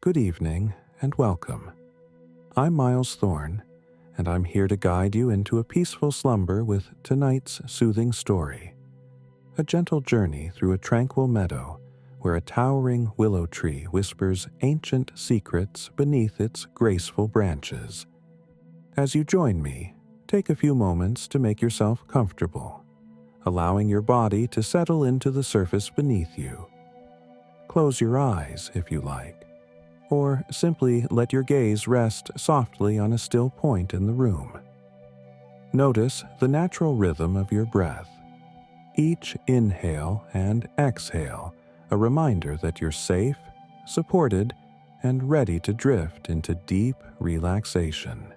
good evening, and welcome. I'm Miles Thorne, and I'm here to guide you into a peaceful slumber with tonight's soothing story. A gentle journey through a tranquil meadow where a towering willow tree whispers ancient secrets beneath its graceful branches. As you join me, take a few moments to make yourself comfortable, allowing your body to settle into the surface beneath you. Close your eyes if you like, or simply let your gaze rest softly on a still point in the room. Notice the natural rhythm of your breath. Each inhale and exhale, a reminder that you're safe, supported, and ready to drift into deep relaxation.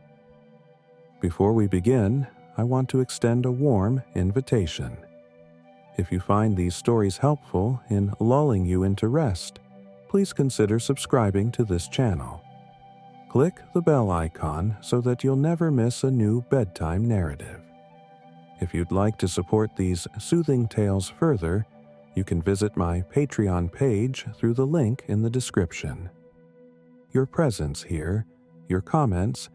Before we begin, I want to extend a warm invitation. If you find these stories helpful in lulling you into rest, please consider subscribing to this channel. Click the bell icon so that you'll never miss a new bedtime narrative. If you'd like to support these soothing tales further, you can visit my Patreon page through the link in the description. Your presence here, your comments,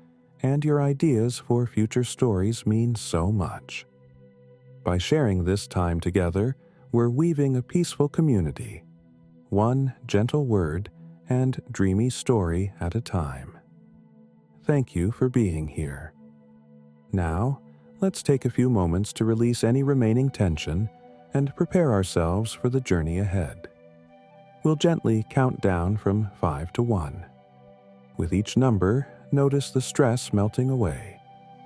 and your ideas for future stories mean so much. By sharing this time together, we're weaving a peaceful community, one gentle word and dreamy story at a time. Thank you for being here. Now, let's take a few moments to release any remaining tension and prepare ourselves for the journey ahead. We'll gently count down from 5 to 1. With each number, notice the stress melting away,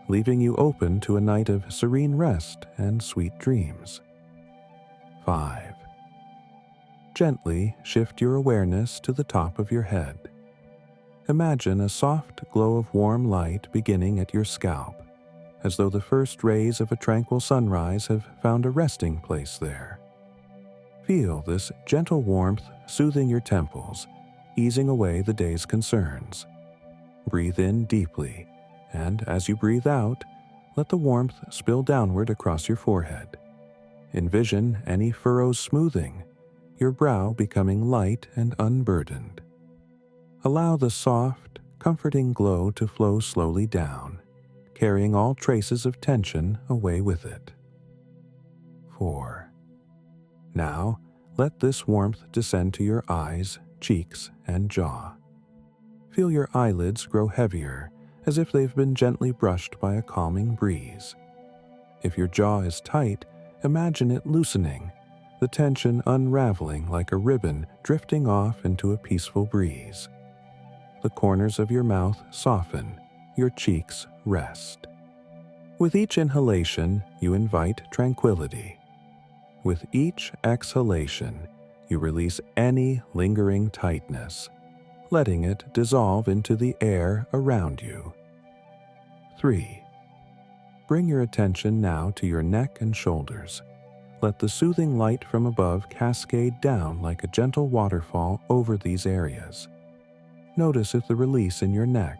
leaving you open to a night of serene rest and sweet dreams. 5. Gently shift your awareness to the top of your head. Imagine a soft glow of warm light beginning at your scalp, as though the first rays of a tranquil sunrise have found a resting place there. Feel this gentle warmth soothing your temples, easing away the day's concerns. Breathe in deeply, and as you breathe out, let the warmth spill downward across your forehead. Envision any furrows smoothing, your brow becoming light and unburdened. Allow the soft, comforting glow to flow slowly down, carrying all traces of tension away with it. 4. Now, let this warmth descend to your eyes, cheeks, and jaw. Feel your eyelids grow heavier, as if they've been gently brushed by a calming breeze. If your jaw is tight, imagine it loosening, the tension unraveling like a ribbon drifting off into a peaceful breeze. The corners of your mouth soften, your cheeks rest. With each inhalation, you invite tranquility. With each exhalation, you release any lingering tightness, letting it dissolve into the air around you. 3. Bring your attention now to your neck and shoulders. Let the soothing light from above cascade down like a gentle waterfall over these areas. Notice the release in your neck,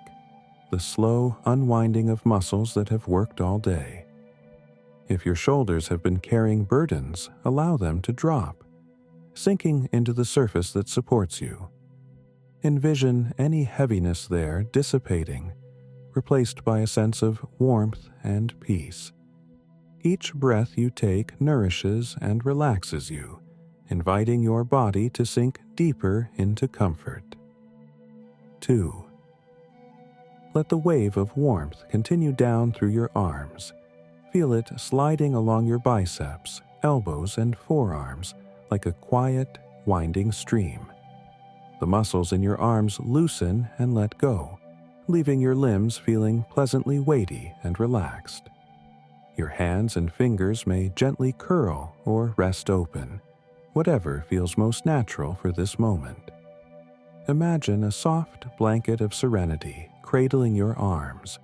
the slow unwinding of muscles that have worked all day. If your shoulders have been carrying burdens, allow them to drop, sinking into the surface that supports you. Envision any heaviness there dissipating, replaced by a sense of warmth and peace. Each breath you take nourishes and relaxes you, inviting your body to sink deeper into comfort. 2. Let the wave of warmth continue down through your arms. Feel it sliding along your biceps, elbows, and forearms like a quiet, winding stream. The muscles in your arms loosen and let go, leaving your limbs feeling pleasantly weighty and relaxed. Your hands and fingers may gently curl or rest open, whatever feels most natural for this moment. Imagine a soft blanket of serenity cradling your arms,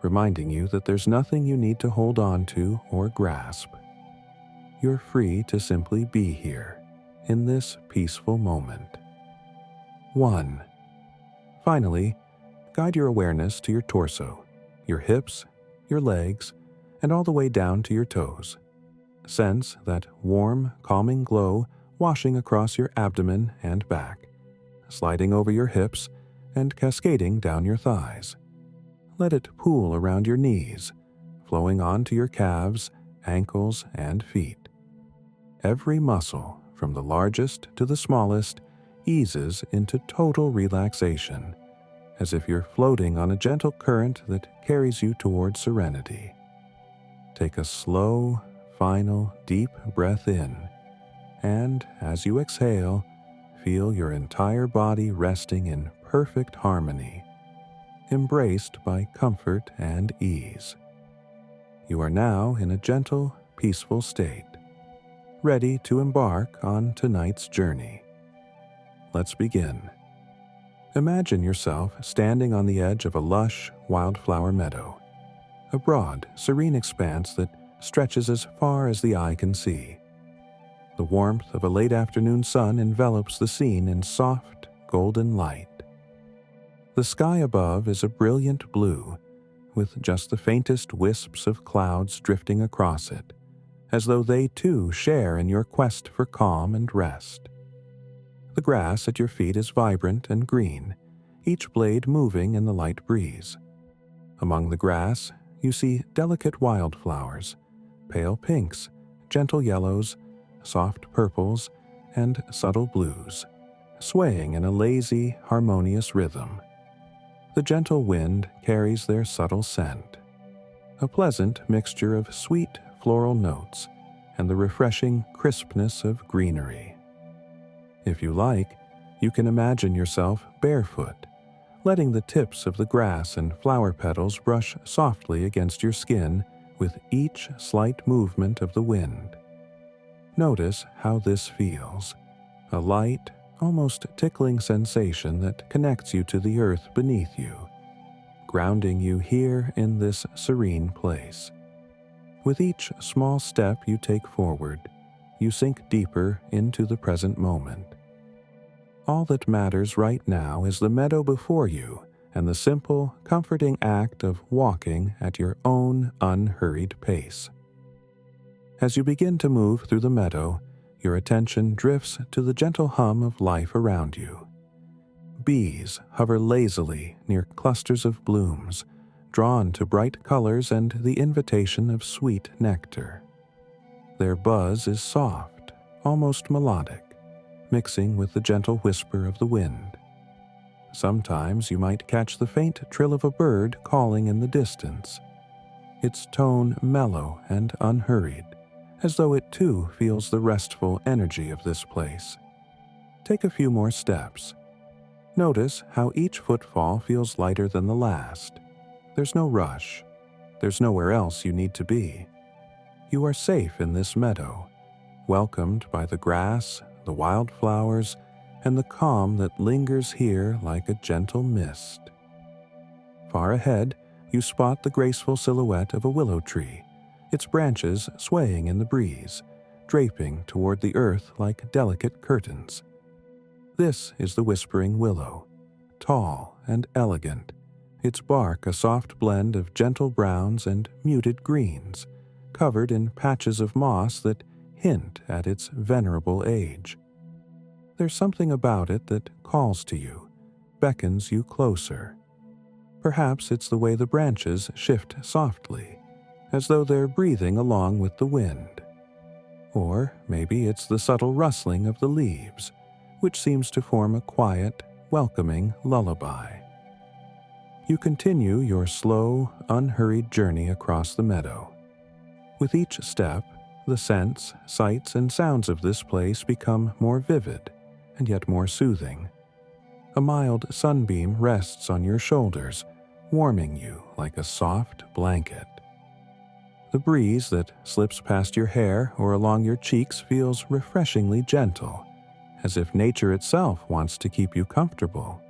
reminding you that there's nothing you need to hold on to or grasp. You're free to simply be here, in this peaceful moment. 1. Finally, guide your awareness to your torso, your hips, your legs, and all the way down to your toes. Sense that warm, calming glow washing across your abdomen and back, sliding over your hips and cascading down your thighs. Let it pool around your knees, flowing onto your calves, ankles, and feet. Every muscle, from the largest to the smallest, eases into total relaxation, as if you're floating on a gentle current that carries you toward serenity. Take a slow, final, deep breath in, and as you exhale, feel your entire body resting in perfect harmony, embraced by comfort and ease. You are now in a gentle, peaceful state, ready to embark on tonight's journey. Let's begin. Imagine yourself standing on the edge of a lush, wildflower meadow, a broad, serene expanse that stretches as far as the eye can see. The warmth of a late afternoon sun envelops the scene in soft, golden light. The sky above is a brilliant blue, with just the faintest wisps of clouds drifting across it, as though they too share in your quest for calm and rest. The grass at your feet is vibrant and green, each blade moving in the light breeze. Among the grass, you see delicate wildflowers, pale pinks, gentle yellows, soft purples, and subtle blues, swaying in a lazy, harmonious rhythm. The gentle wind carries their subtle scent, a pleasant mixture of sweet floral notes and the refreshing crispness of greenery. If you like, you can imagine yourself barefoot, letting the tips of the grass and flower petals brush softly against your skin with each slight movement of the wind. Notice how this feels, a light, almost tickling sensation that connects you to the earth beneath you, grounding you here in this serene place. With each small step you take forward, you sink deeper into the present moment. All that matters right now is the meadow before you and the simple, comforting act of walking at your own unhurried pace. As you begin to move through the meadow, your attention drifts to the gentle hum of life around you. Bees hover lazily near clusters of blooms, drawn to bright colors and the invitation of sweet nectar. Their buzz is soft, almost melodic, mixing with the gentle whisper of the wind. Sometimes you might catch the faint trill of a bird calling in the distance, its tone mellow and unhurried, as though it too feels the restful energy of this place. Take a few more steps. Notice how each footfall feels lighter than the last. There's no rush. There's nowhere else you need to be. You are safe in this meadow, welcomed by the grass, the wildflowers, and the calm that lingers here like a gentle mist. Far ahead, you spot the graceful silhouette of a willow tree, its branches swaying in the breeze, draping toward the earth like delicate curtains. This is the Whispering Willow, tall and elegant, its bark a soft blend of gentle browns and muted greens, covered in patches of moss that hint at its venerable age. There's something about it that calls to you, beckons you closer. Perhaps it's the way the branches shift softly, as though they're breathing along with the wind. Or maybe it's the subtle rustling of the leaves, which seems to form a quiet, welcoming lullaby. You continue your slow, unhurried journey across the meadow. With each step, the scents, sights, and sounds of this place become more vivid and yet more soothing. A mild sunbeam rests on your shoulders, warming you like a soft blanket. The breeze that slips past your hair or along your cheeks feels refreshingly gentle, as if nature itself wants to keep you comfortable.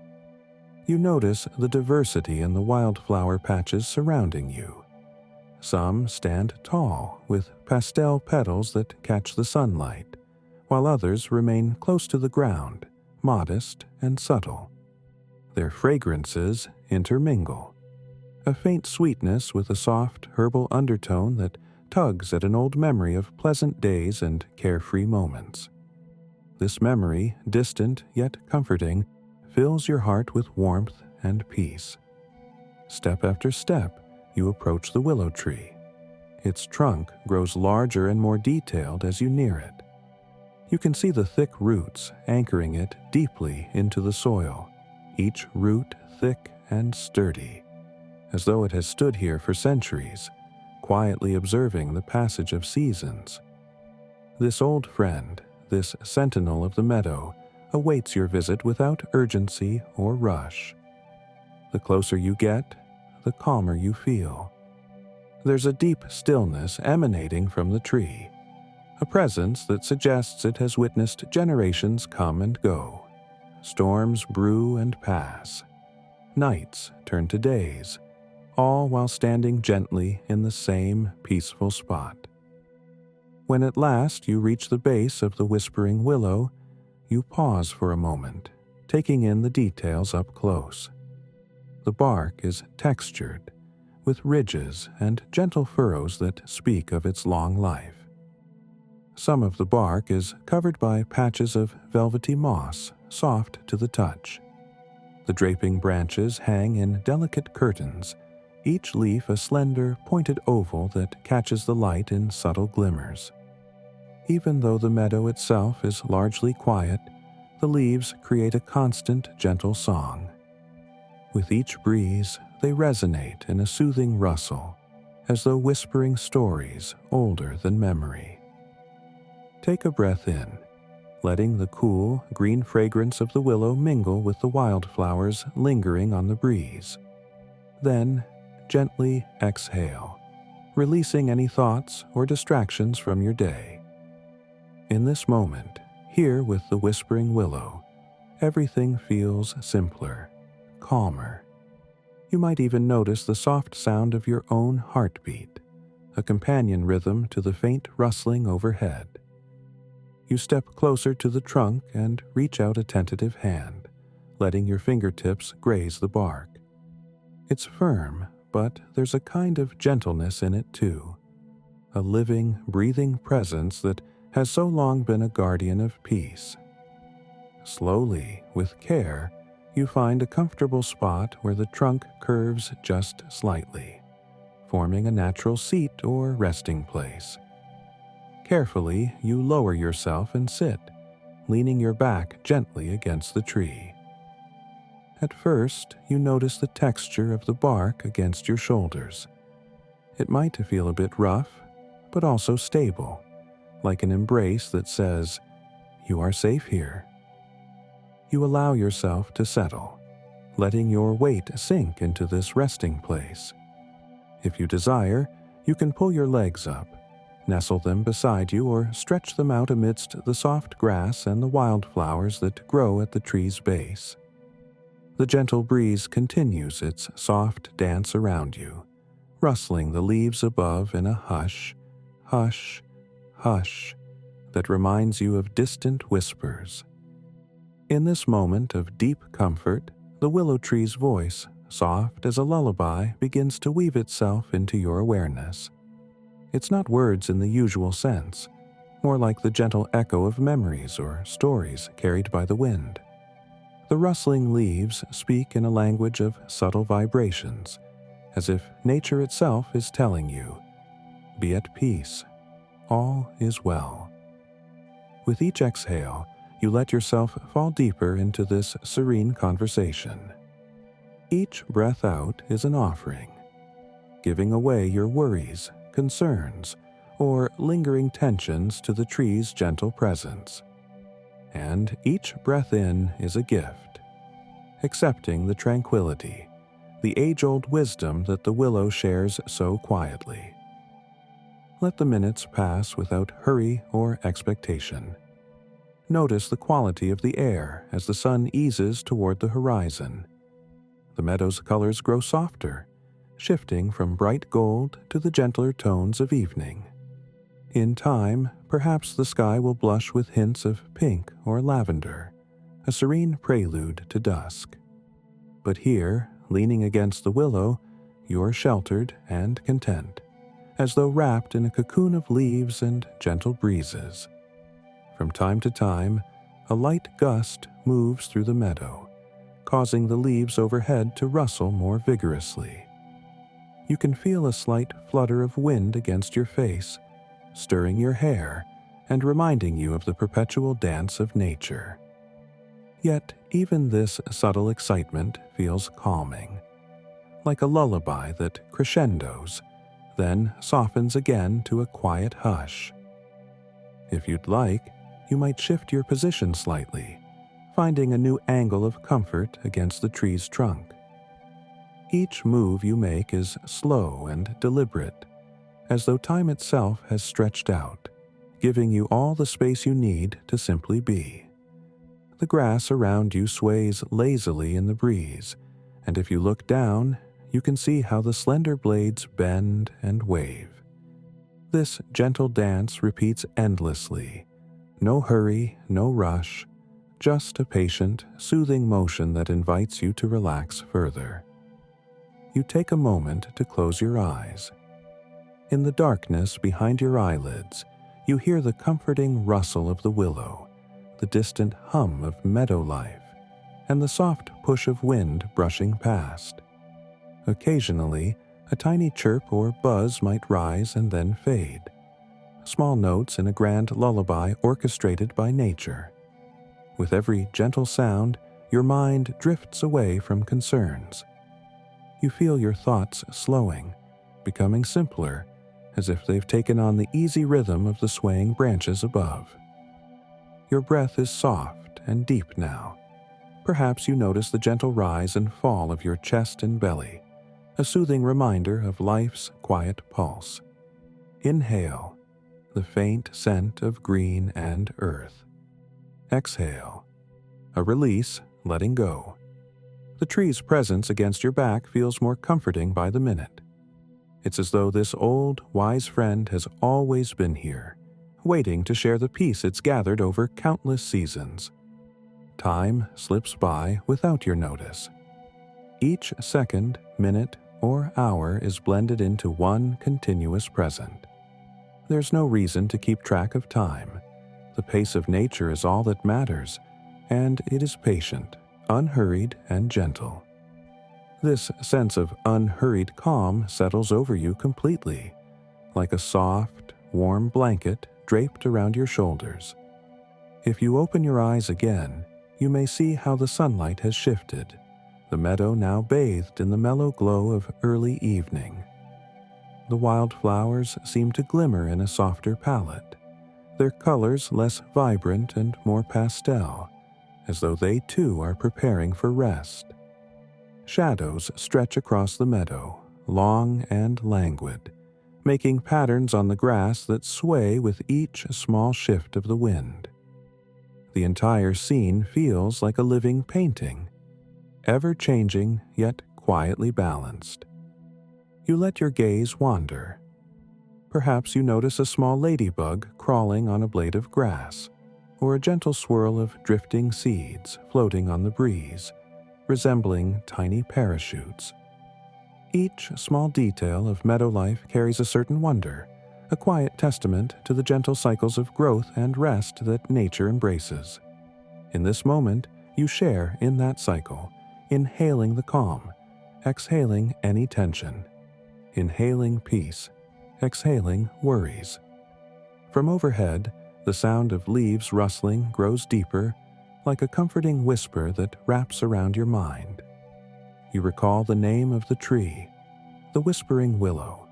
You notice the diversity in the wildflower patches surrounding you. Some stand tall, with pastel petals that catch the sunlight, while others remain close to the ground, modest and subtle. Their fragrances intermingle, a faint sweetness with a soft herbal undertone that tugs at an old memory of pleasant days and carefree moments. This memory, distant yet comforting, fills your heart with warmth and peace. Step after step, you approach the willow tree. Its trunk grows larger and more detailed as you near it. You can see the thick roots anchoring it deeply into the soil, each root thick and sturdy, as though it has stood here for centuries, quietly observing the passage of seasons. This old friend, this sentinel of the meadow, awaits your visit without urgency or rush. The closer you get, the calmer you feel. There's a deep stillness emanating from the tree, a presence that suggests it has witnessed generations come and go. Storms brew and pass. Nights turn to days, all while standing gently in the same peaceful spot. When at last you reach the base of the Whispering Willow, you pause for a moment, taking in the details up close. The bark is textured, with ridges and gentle furrows that speak of its long life. Some of the bark is covered by patches of velvety moss, soft to the touch. The draping branches hang in delicate curtains, each leaf a slender, pointed oval that catches the light in subtle glimmers. Even though the meadow itself is largely quiet, the leaves create a constant, gentle song. With each breeze, they resonate in a soothing rustle, as though whispering stories older than memory. Take a breath in, letting the cool, green fragrance of the willow mingle with the wildflowers lingering on the breeze. Then, gently exhale, releasing any thoughts or distractions from your day. In this moment, here with the Whispering Willow, everything feels simpler, calmer. You might even notice the soft sound of your own heartbeat, a companion rhythm to the faint rustling overhead. You step closer to the trunk and reach out a tentative hand, letting your fingertips graze the bark. It's firm, but there's a kind of gentleness in it too, a living, breathing presence that has so long been a guardian of peace. Slowly, with care, you find a comfortable spot where the trunk curves just slightly, forming a natural seat or resting place. Carefully, you lower yourself and sit, leaning your back gently against the tree. At first, you notice the texture of the bark against your shoulders. It might feel a bit rough, but also stable, like an embrace that says, "You are safe here." You allow yourself to settle, letting your weight sink into this resting place. If you desire, you can pull your legs up, nestle them beside you, or stretch them out amidst the soft grass and the wildflowers that grow at the tree's base. The gentle breeze continues its soft dance around you, rustling the leaves above in a hush, hush, hush that reminds you of distant whispers. In this moment of deep comfort, the willow tree's voice, soft as a lullaby, begins to weave itself into your awareness. It's not words in the usual sense, more like the gentle echo of memories or stories carried by the wind. The rustling leaves speak in a language of subtle vibrations, as if nature itself is telling you, "Be at peace. All is well." With each exhale, you let yourself fall deeper into this serene conversation. Each breath out is an offering, giving away your worries, concerns, or lingering tensions to the tree's gentle presence. And each breath in is a gift, accepting the tranquility, the age-old wisdom that the willow shares so quietly. Let the minutes pass without hurry or expectation. Notice the quality of the air as the sun eases toward the horizon. The meadow's colors grow softer, shifting from bright gold to the gentler tones of evening. In time, perhaps the sky will blush with hints of pink or lavender, a serene prelude to dusk. But here, leaning against the willow, you're sheltered and content, as though wrapped in a cocoon of leaves and gentle breezes. From time to time, a light gust moves through the meadow, causing the leaves overhead to rustle more vigorously. You can feel a slight flutter of wind against your face, stirring your hair and reminding you of the perpetual dance of nature. Yet even this subtle excitement feels calming, like a lullaby that crescendos, then softens again to a quiet hush. If you'd like, you might shift your position slightly, finding a new angle of comfort against the tree's trunk. Each move you make is slow and deliberate, as though time itself has stretched out, giving you all the space you need to simply be. The grass around you sways lazily in the breeze, and if you look down, you can see how the slender blades bend and wave. This gentle dance repeats endlessly. No hurry, no rush, just a patient, soothing motion that invites you to relax further. You take a moment to close your eyes. In the darkness behind your eyelids, you hear the comforting rustle of the willow, the distant hum of meadow life, and the soft push of wind brushing past. Occasionally, a tiny chirp or buzz might rise and then fade. Small notes in a grand lullaby orchestrated by nature. With every gentle sound, your mind drifts away from concerns. You feel your thoughts slowing, becoming simpler, as if they've taken on the easy rhythm of the swaying branches above. Your breath is soft and deep now. Perhaps you notice the gentle rise and fall of your chest and belly, a soothing reminder of life's quiet pulse. Inhale, the faint scent of green and earth. Exhale, a release, letting go. The tree's presence against your back feels more comforting by the minute. It's as though this old, wise friend has always been here, waiting to share the peace it's gathered over countless seasons. Time slips by without your notice. Each second, minute, or hour is blended into one continuous present. There's no reason to keep track of time. The pace of nature is all that matters, and it is patient, unhurried, and gentle. This sense of unhurried calm settles over you completely, like a soft, warm blanket draped around your shoulders. If you open your eyes again, you may see how the sunlight has shifted, the meadow now bathed in the mellow glow of early evening. The wildflowers seem to glimmer in a softer palette, their colors less vibrant and more pastel, as though they too are preparing for rest. Shadows stretch across the meadow, long and languid, making patterns on the grass that sway with each small shift of the wind. The entire scene feels like a living painting, ever-changing yet quietly balanced. You let your gaze wander. Perhaps you notice a small ladybug crawling on a blade of grass, or a gentle swirl of drifting seeds floating on the breeze, resembling tiny parachutes. Each small detail of meadow life carries a certain wonder, a quiet testament to the gentle cycles of growth and rest that nature embraces. In this moment, you share in that cycle, inhaling the calm, exhaling any tension, inhaling peace, exhaling worries. From overhead, the sound of leaves rustling grows deeper, like a comforting whisper that wraps around your mind. You recall the name of the tree, the Whispering Willow,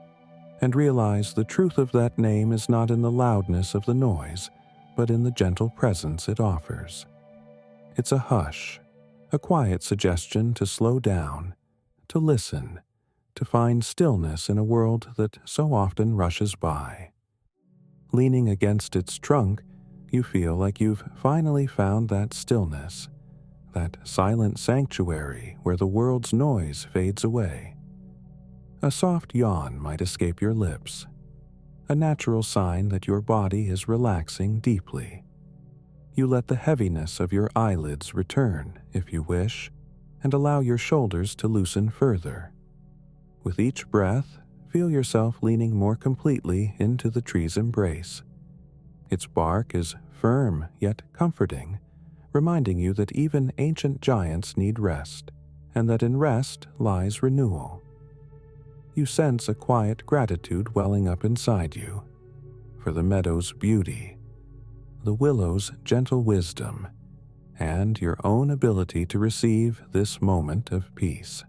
and realize the truth of that name is not in the loudness of the noise, but in the gentle presence it offers. It's a hush, a quiet suggestion to slow down, to listen, to find stillness in a world that so often rushes by. Leaning against its trunk, you feel like you've finally found that stillness, that silent sanctuary where the world's noise fades away. A soft yawn might escape your lips, a natural sign that your body is relaxing deeply. You let the heaviness of your eyelids return, if you wish, and allow your shoulders to loosen further. With each breath, feel yourself leaning more completely into the tree's embrace. Its bark is firm yet comforting, reminding you that even ancient giants need rest, and that in rest lies renewal. You sense a quiet gratitude welling up inside you for the meadow's beauty, the willow's gentle wisdom, and your own ability to receive this moment of peace.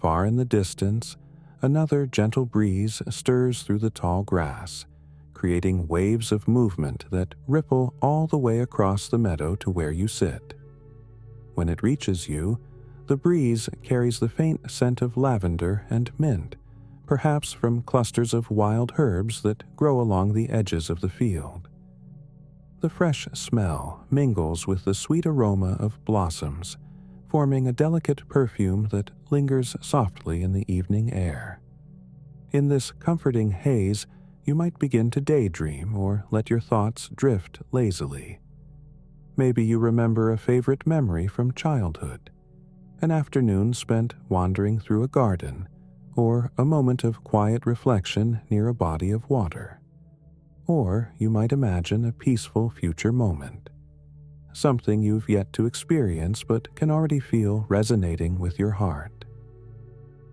Far in the distance, another gentle breeze stirs through the tall grass, creating waves of movement that ripple all the way across the meadow to where you sit. When it reaches you, the breeze carries the faint scent of lavender and mint, perhaps from clusters of wild herbs that grow along the edges of the field. The fresh smell mingles with the sweet aroma of blossoms, forming a delicate perfume that lingers softly in the evening air. In this comforting haze, you might begin to daydream or let your thoughts drift lazily. Maybe you remember a favorite memory from childhood, an afternoon spent wandering through a garden, or a moment of quiet reflection near a body of water. Or you might imagine a peaceful future moment, something you've yet to experience but can already feel resonating with your heart.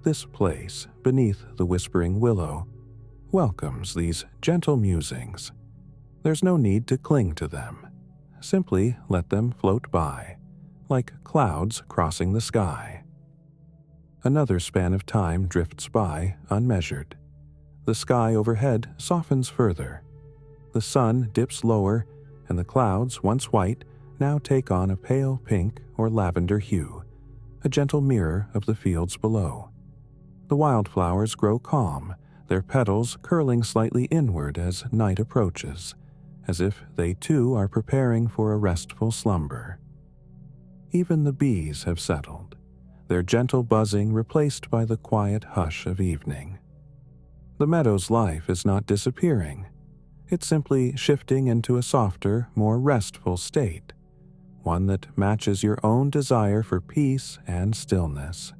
This place, beneath the Whispering Willow, welcomes these gentle musings. There's no need to cling to them. Simply let them float by, like clouds crossing the sky. Another span of time drifts by, unmeasured. The sky overhead softens further. The sun dips lower, and the clouds, once white, now take on a pale pink or lavender hue, a gentle mirror of the fields below. The wildflowers grow calm, their petals curling slightly inward as night approaches, as if they too are preparing for a restful slumber. Even the bees have settled, their gentle buzzing replaced by the quiet hush of evening. The meadow's life is not disappearing. It's simply shifting into a softer, more restful state, one that matches your own desire for peace and stillness.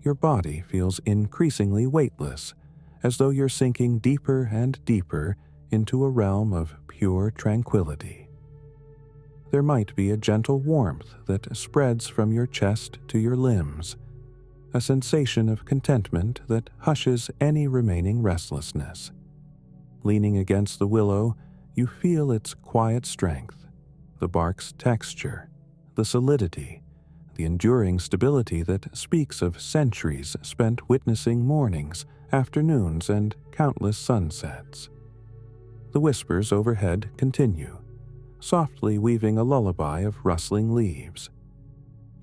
Your body feels increasingly weightless, as though you're sinking deeper and deeper into a realm of pure tranquility. There might be a gentle warmth that spreads from your chest to your limbs, a sensation of contentment that hushes any remaining restlessness. Leaning against the willow, you feel its quiet strength, the bark's texture, the solidity, the enduring stability that speaks of centuries spent witnessing mornings, afternoons, and countless sunsets. The whispers overhead continue, softly weaving a lullaby of rustling leaves.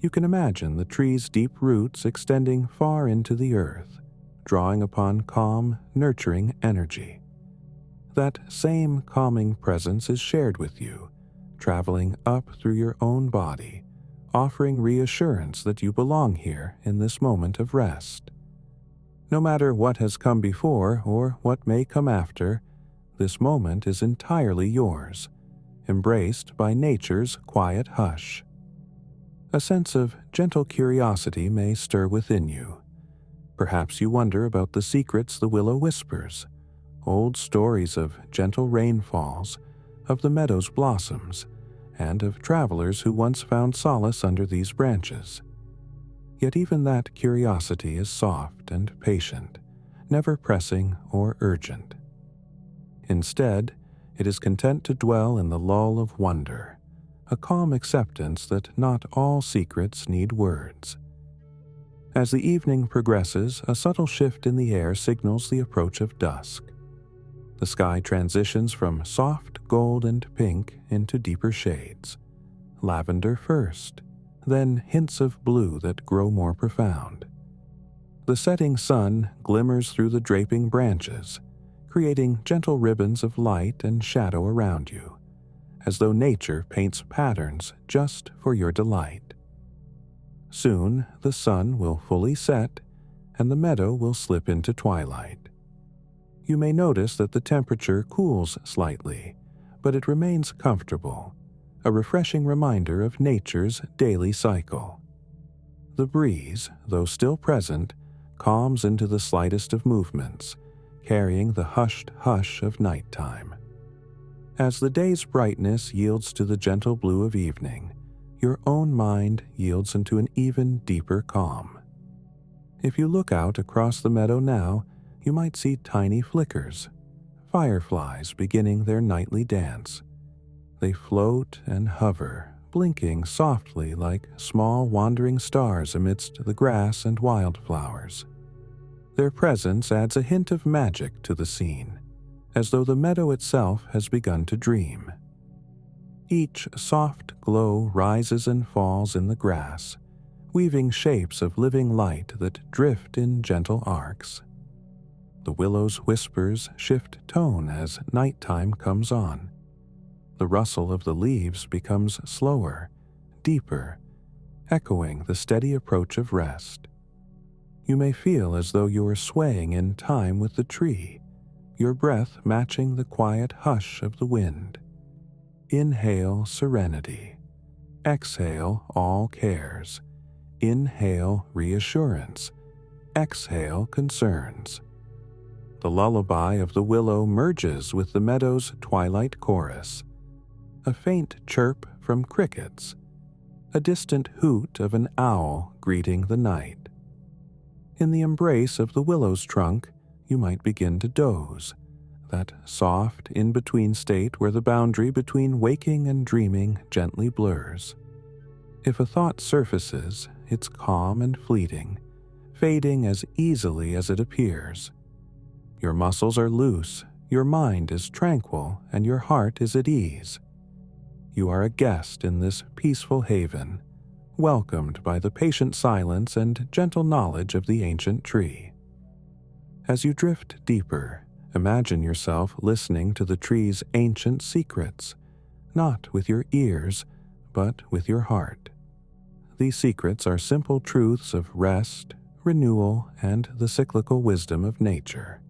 You can imagine the tree's deep roots extending far into the earth, drawing upon calm, nurturing energy. That same calming presence is shared with you, traveling up through your own body, offering reassurance that you belong here in this moment of rest. No matter what has come before or what may come after, this moment is entirely yours, embraced by nature's quiet hush. A sense of gentle curiosity may stir within you. Perhaps you wonder about the secrets the willow whispers, old stories of gentle rainfalls, of the meadow's blossoms, and of travelers who once found solace under these branches. Yet even that curiosity is soft and patient, never pressing or urgent. Instead, it is content to dwell in the lull of wonder, a calm acceptance that not all secrets need words. As the evening progresses, a subtle shift in the air signals the approach of dusk. The sky transitions from soft gold and pink into deeper shades, lavender first, then hints of blue that grow more profound. The setting sun glimmers through the draping branches, creating gentle ribbons of light and shadow around you, as though nature paints patterns just for your delight. Soon the sun will fully set, and the meadow will slip into twilight. You may notice that the temperature cools slightly, but it remains comfortable, a refreshing reminder of nature's daily cycle. The breeze, though still present, calms into the slightest of movements, carrying the hushed hush of nighttime. As the day's brightness yields to the gentle blue of evening, your own mind yields into an even deeper calm. If you look out across the meadow now, you might see tiny flickers, fireflies beginning their nightly dance. They float and hover, blinking softly like small wandering stars amidst the grass and wildflowers. Their presence adds a hint of magic to the scene, as though the meadow itself has begun to dream. Each soft glow rises and falls in the grass, weaving shapes of living light that drift in gentle arcs. The willow's whispers shift tone as nighttime comes on. The rustle of the leaves becomes slower, deeper, echoing the steady approach of rest. You may feel as though you are swaying in time with the tree, your breath matching the quiet hush of the wind. Inhale serenity. Exhale all cares. Inhale reassurance. Exhale concerns. The lullaby of the willow merges with the meadow's twilight chorus. A faint chirp from crickets. A distant hoot of an owl greeting the night. In the embrace of the willow's trunk, you might begin to doze, that soft in-between state where the boundary between waking and dreaming gently blurs. If a thought surfaces, it's calm and fleeting, fading as easily as it appears. Your muscles are loose, your mind is tranquil, and your heart is at ease. You are a guest in this peaceful haven, welcomed by the patient silence and gentle knowledge of the ancient tree. As you drift deeper, imagine yourself listening to the tree's ancient secrets, not with your ears, but with your heart. These secrets are simple truths of rest, renewal, and the cyclical wisdom of nature.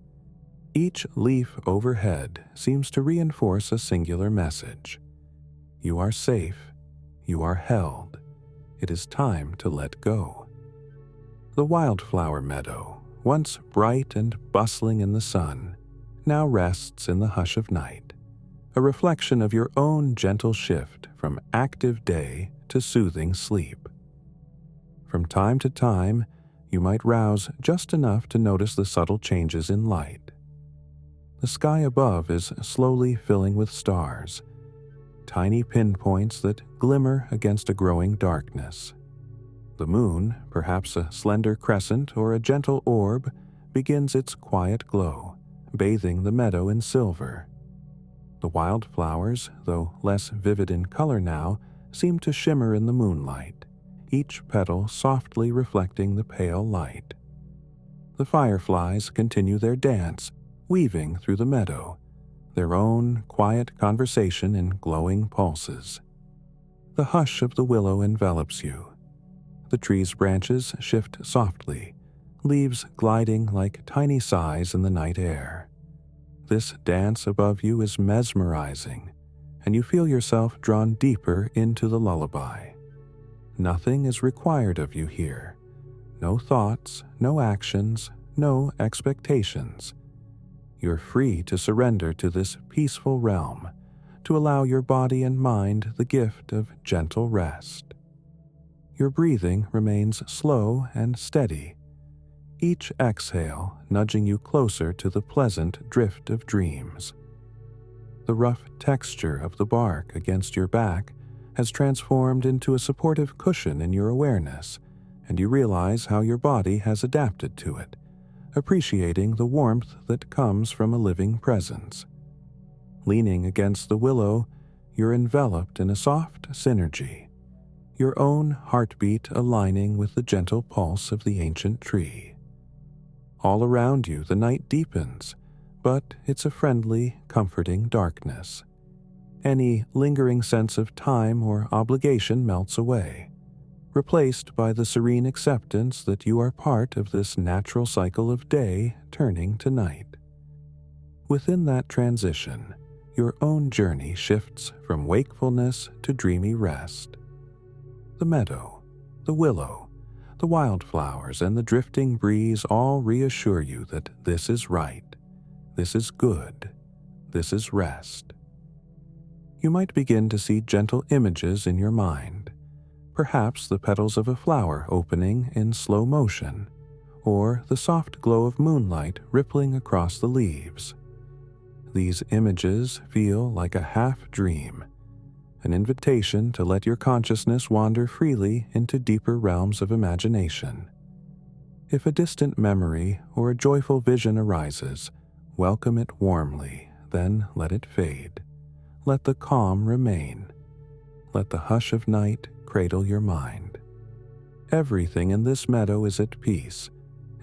Each leaf overhead seems to reinforce a singular message. You are safe. You are held. It is time to let go. The wildflower meadow, once bright and bustling in the sun, now rests in the hush of night, a reflection of your own gentle shift from active day to soothing sleep. From time to time, you might rouse just enough to notice the subtle changes in light. The sky above is slowly filling with stars, tiny pinpoints that glimmer against a growing darkness. The moon, perhaps a slender crescent or a gentle orb, begins its quiet glow, bathing the meadow in silver. The wildflowers, though less vivid in color now, seem to shimmer in the moonlight, each petal softly reflecting the pale light. The fireflies continue their dance, weaving through the meadow, their own quiet conversation in glowing pulses. The hush of the willow envelops you. The tree's branches shift softly, leaves gliding like tiny sighs in the night air. This dance above you is mesmerizing, and you feel yourself drawn deeper into the lullaby. Nothing is required of you here. No thoughts, no actions, no expectations. You're free to surrender to this peaceful realm, to allow your body and mind the gift of gentle rest. Your breathing remains slow and steady, each exhale nudging you closer to the pleasant drift of dreams. The rough texture of the bark against your back has transformed into a supportive cushion in your awareness, and you realize how your body has adapted to it, appreciating the warmth that comes from a living presence. Leaning against the willow, you're enveloped in a soft synergy, your own heartbeat aligning with the gentle pulse of the ancient tree. All around you the night deepens, but it's a friendly, comforting darkness. Any lingering sense of time or obligation melts away, replaced by the serene acceptance that you are part of this natural cycle of day turning to night. Within that transition, your own journey shifts from wakefulness to dreamy rest. The meadow, the willow, the wildflowers, and the drifting breeze all reassure you that this is right, this is good, this is rest. You might begin to see gentle images in your mind, perhaps the petals of a flower opening in slow motion, or the soft glow of moonlight rippling across the leaves. These images feel like a half-dream, an invitation to let your consciousness wander freely into deeper realms of imagination. If a distant memory or a joyful vision arises, welcome it warmly, then let it fade. Let the calm remain. Let the hush of night cradle your mind. Everything in this meadow is at peace,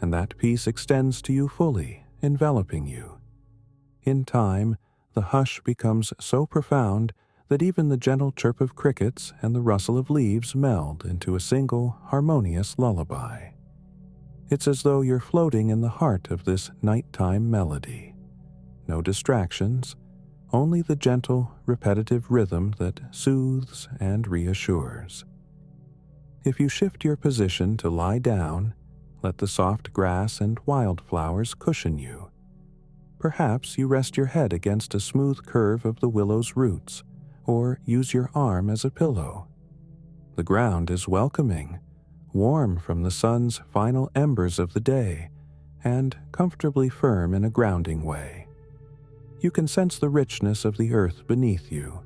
and that peace extends to you fully, enveloping you. In time, the hush becomes so profound that even the gentle chirp of crickets and the rustle of leaves meld into a single, harmonious lullaby. It's as though you're floating in the heart of this nighttime melody. No distractions, only the gentle, repetitive rhythm that soothes and reassures. If you shift your position to lie down, let the soft grass and wildflowers cushion you. Perhaps you rest your head against a smooth curve of the willow's roots, or use your arm as a pillow. The ground is welcoming, warm from the sun's final embers of the day, and comfortably firm in a grounding way. You can sense the richness of the earth beneath you,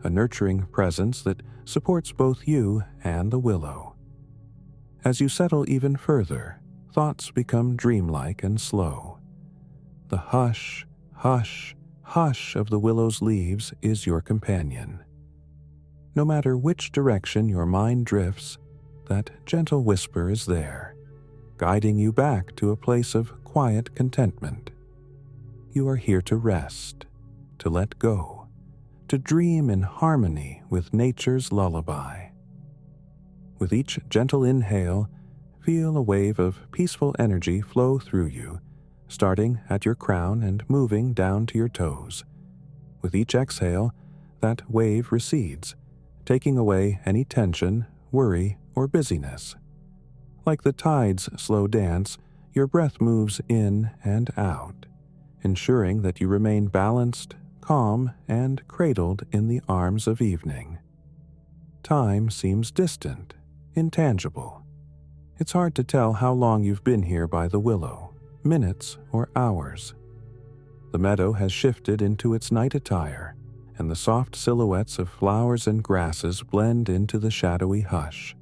a nurturing presence that supports both you and the willow. As you settle even further, thoughts become dreamlike and slow. The hush, hush, hush of the willow's leaves is your companion. No matter which direction your mind drifts, that gentle whisper is there, guiding you back to a place of quiet contentment. You are here to rest, to let go, to dream in harmony with nature's lullaby. With each gentle inhale, feel a wave of peaceful energy flow through you, starting at your crown and moving down to your toes. With each exhale, that wave recedes, taking away any tension, worry, or busyness. Like the tide's slow dance, your breath moves in and out, ensuring that you remain balanced, calm, and cradled in the arms of evening. Time seems distant, intangible. It's hard to tell how long you've been here by the willow, minutes or hours. The meadow has shifted into its night attire, and the soft silhouettes of flowers and grasses blend into the shadowy hush.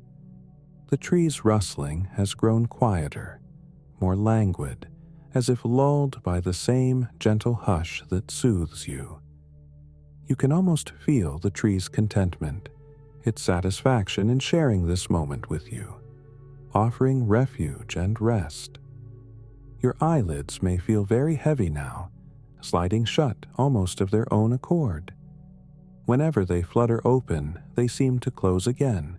The tree's rustling has grown quieter, more languid, as if lulled by the same gentle hush that soothes you. You can almost feel the tree's contentment, its satisfaction in sharing this moment with you, offering refuge and rest. Your eyelids may feel very heavy now, sliding shut almost of their own accord. Whenever they flutter open, they seem to close again,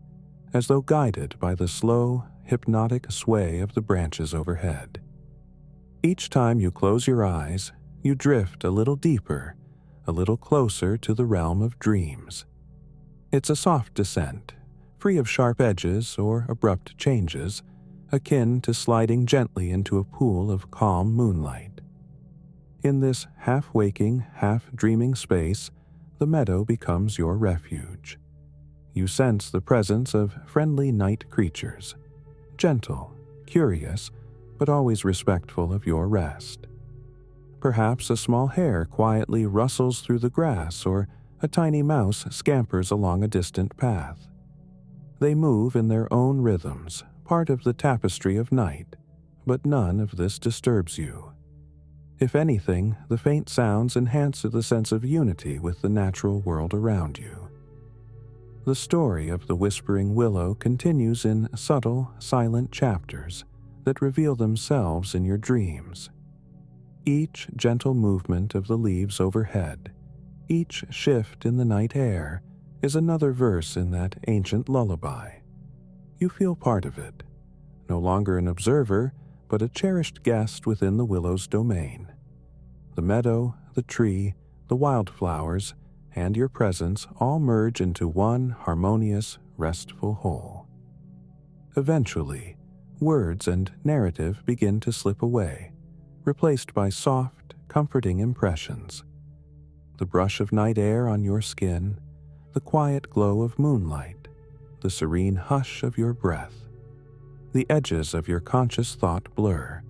as though guided by the slow, hypnotic sway of the branches overhead. Each time you close your eyes, you drift a little deeper, a little closer to the realm of dreams. It's a soft descent, free of sharp edges or abrupt changes, akin to sliding gently into a pool of calm moonlight. In this half-waking, half-dreaming space, the meadow becomes your refuge. You sense the presence of friendly night creatures, gentle, curious, but always respectful of your rest. Perhaps a small hare quietly rustles through the grass, or a tiny mouse scampers along a distant path. They move in their own rhythms, part of the tapestry of night, but none of this disturbs you. If anything, the faint sounds enhance the sense of unity with the natural world around you. The story of the Whispering Willow continues in subtle, silent chapters that reveal themselves in your dreams. Each gentle movement of the leaves overhead, each shift in the night air, is another verse in that ancient lullaby. You feel part of it, no longer an observer, but a cherished guest within the willow's domain. The meadow, the tree, the wildflowers, and your presence all merge into one harmonious, restful whole. Eventually, words and narrative begin to slip away, replaced by soft, comforting impressions. the brush of night air on your skin, the quiet glow of moonlight, the serene hush of your breath. The edges of your conscious thought blur,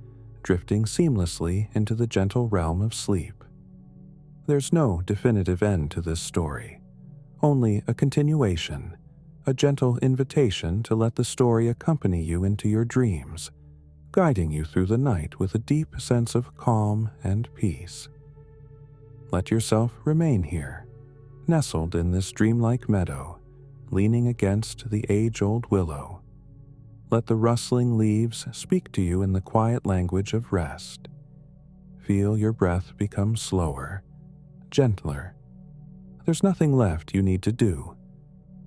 drifting seamlessly into the gentle realm of sleep. There's no definitive end to this story, only a continuation, a gentle invitation to let the story accompany you into your dreams, guiding you through the night with a deep sense of calm and peace. Let yourself remain here, nestled in this dreamlike meadow, leaning against the age-old willow. Let the rustling leaves speak to you in the quiet language of rest. Feel your breath become slower, gentler. There's nothing left you need to do.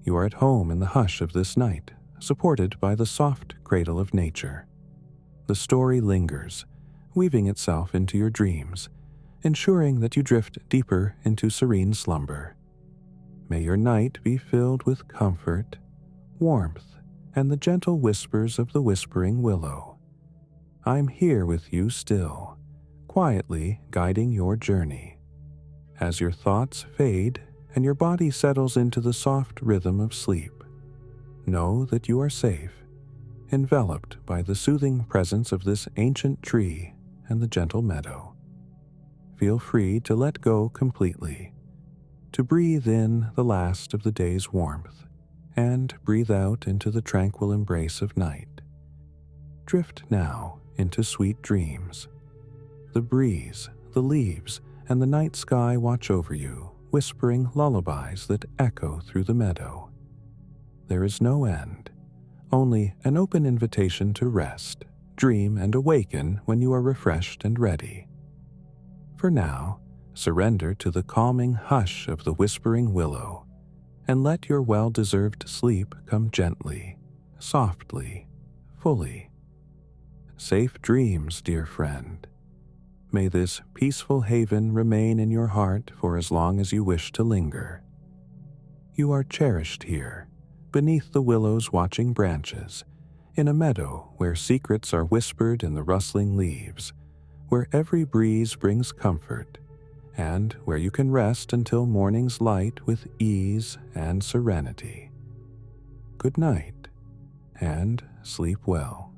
You are at home in the hush of this night, supported by the soft cradle of nature. The story lingers, weaving itself into your dreams, ensuring that you drift deeper into serene slumber. May your night be filled with comfort, warmth, and the gentle whispers of the whispering willow. I'm here with you still, quietly guiding your journey. As your thoughts fade and your body settles into the soft rhythm of sleep, know that you are safe, enveloped by the soothing presence of this ancient tree and the gentle meadow. Feel free to let go completely, to breathe in the last of the day's warmth, and breathe out into the tranquil embrace of night. Drift now into sweet dreams. The breeze, the leaves, and the night sky watch over you, whispering lullabies that echo through the meadow. There is no end, only an open invitation to rest, dream, and awaken when you are refreshed and ready. For now, surrender to the calming hush of the whispering willow, and let your well-deserved sleep come gently, softly, fully. Safe dreams, dear friend. May this peaceful haven remain in your heart for as long as you wish to linger. You are cherished here, beneath the willow's watching branches, in a meadow where secrets are whispered in the rustling leaves, where every breeze brings comfort, and where you can rest until morning's light with ease and serenity. Good night, and sleep well.